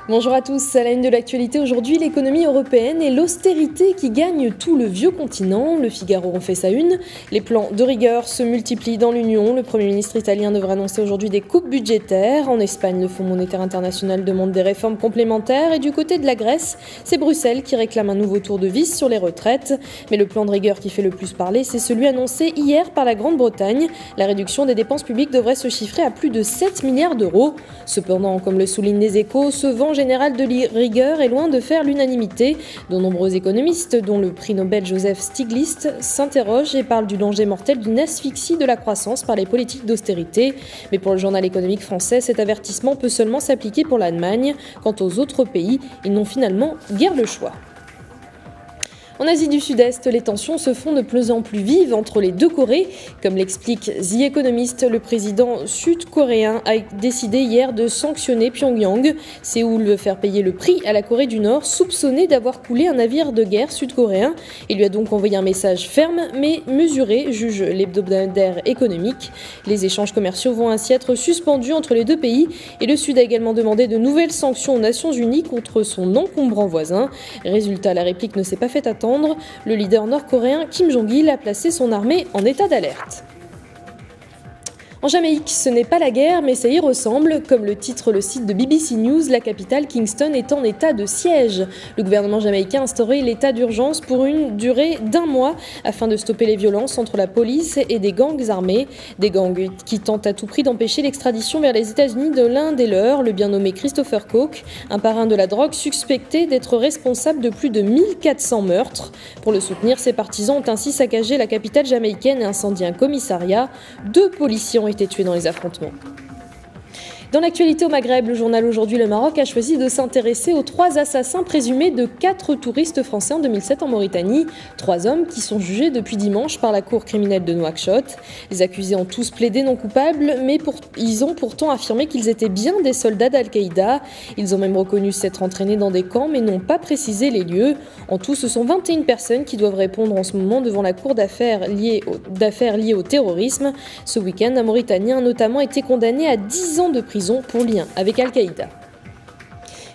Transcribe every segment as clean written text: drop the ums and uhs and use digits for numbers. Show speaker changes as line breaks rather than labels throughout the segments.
Bonjour à tous, à la une de l'actualité aujourd'hui, l'économie européenne et l'austérité qui gagne tout le vieux continent. Le Figaro en fait sa une. Les plans de rigueur se multiplient dans l'Union. Le Premier ministre italien devrait annoncer aujourd'hui des coupes budgétaires. En Espagne, le Fonds monétaire international demande des réformes complémentaires. Et du côté de la Grèce, c'est Bruxelles qui réclame un nouveau tour de vis sur les retraites. Mais le plan de rigueur qui fait le plus parler, c'est celui annoncé hier par la Grande-Bretagne. La réduction des dépenses publiques devrait se chiffrer à plus de 7 milliards d'euros. Cependant, comme le soulignent les Échos, ce vent général de rigueur est loin de faire l'unanimité. De nombreux économistes, dont le prix Nobel Joseph Stiglitz, s'interrogent et parlent du danger mortel d'une asphyxie de la croissance par les politiques d'austérité. Mais pour le journal économique français, cet avertissement peut seulement s'appliquer pour l'Allemagne. Quant aux autres pays, ils n'ont finalement guère le choix. En Asie du Sud-Est, les tensions se font de plus en plus vives entre les deux Corées. Comme l'explique The Economist, le président sud-coréen a décidé hier de sanctionner Pyongyang. Séoul veut faire payer le prix à la Corée du Nord, soupçonnée d'avoir coulé un navire de guerre sud-coréen. Il lui a donc envoyé un message ferme mais mesuré, juge l'hebdomadaire économique. Les échanges commerciaux vont ainsi être suspendus entre les deux pays et le Sud a également demandé de nouvelles sanctions aux Nations Unies contre son encombrant voisin. Résultat, la réplique ne s'est pas fait attendre. Le leader nord-coréen Kim Jong-il a placé son armée en état d'alerte. En Jamaïque, ce n'est pas la guerre, mais ça y ressemble. Comme le titre le site de BBC News, la capitale Kingston est en état de siège. Le gouvernement jamaïcain a instauré l'état d'urgence pour une durée d'1 mois afin de stopper les violences entre la police et des gangs armés. Des gangs qui tentent à tout prix d'empêcher l'extradition vers les États-Unis de l'un des leurs, le bien nommé Christopher Koch, un parrain de la drogue suspecté d'être responsable de plus de 1400 meurtres. Pour le soutenir, ses partisans ont ainsi saccagé la capitale jamaïcaine et incendié un commissariat. 2 policiers ont été tués dans les affrontements. Dans l'actualité au Maghreb, le journal Aujourd'hui Le Maroc a choisi de s'intéresser aux 3 assassins présumés de 4 touristes français en 2007 en Mauritanie. 3 hommes qui sont jugés depuis dimanche par la cour criminelle de Nouakchott. Les accusés ont tous plaidé non coupables, mais ils ont pourtant affirmé qu'ils étaient bien des soldats d'Al-Qaïda. Ils ont même reconnu s'être entraînés dans des camps, mais n'ont pas précisé les lieux. En tout, ce sont 21 personnes qui doivent répondre en ce moment devant la cour d'affaires liée au terrorisme. Ce week-end, un Mauritanien a notamment été condamné à 10 ans de prison pour lien avec Al-Qaïda.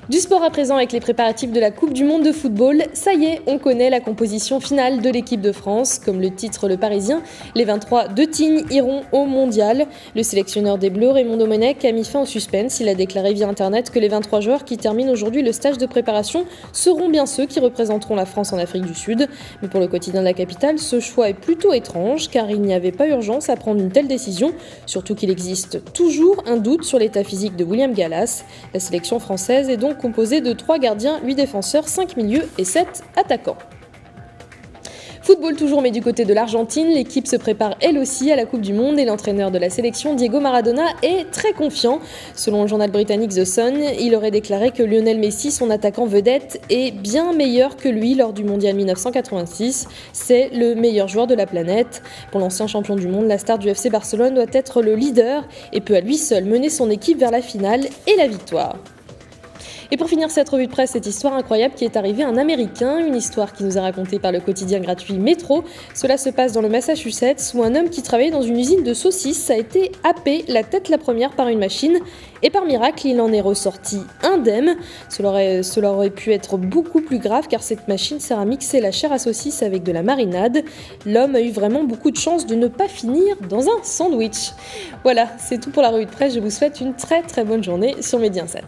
Du sport à présent avec les préparatifs de la Coupe du Monde de football. Ça y est, on connaît la composition finale de l'équipe de France. Comme le titre Le Parisien, les 23 de Tignes iront au Mondial. Le sélectionneur des Bleus, Raymond Domenech, a mis fin au suspense. Il a déclaré via Internet que les 23 joueurs qui terminent aujourd'hui le stage de préparation seront bien ceux qui représenteront la France en Afrique du Sud. Mais pour le quotidien de la capitale, ce choix est plutôt étrange car il n'y avait pas urgence à prendre une telle décision. Surtout qu'il existe toujours un doute sur l'état physique de William Gallas. La sélection française est donc composé de 3 gardiens, 8 défenseurs, 5 milieux et 7 attaquants. Football toujours, mais du côté de l'Argentine, l'équipe se prépare elle aussi à la Coupe du Monde et l'entraîneur de la sélection, Diego Maradona, est très confiant. Selon le journal britannique The Sun, il aurait déclaré que Lionel Messi, son attaquant vedette, est bien meilleur que lui lors du Mondial 1986. C'est le meilleur joueur de la planète. Pour l'ancien champion du monde, la star du FC Barcelone doit être le leader et peut à lui seul mener son équipe vers la finale et la victoire. Et pour finir cette revue de presse, cette histoire incroyable qui est arrivée à un Américain, une histoire qui nous est racontée par le quotidien gratuit Métro. Cela se passe dans le Massachusetts où un homme qui travaillait dans une usine de saucisses a été happé la tête la première par une machine et par miracle, il en est ressorti indemne. Cela aurait pu être beaucoup plus grave car cette machine sert à mixer la chair à saucisse avec de la marinade. L'homme a eu vraiment beaucoup de chance de ne pas finir dans un sandwich. Voilà, c'est tout pour la revue de presse. Je vous souhaite une très très bonne journée sur Mediaset.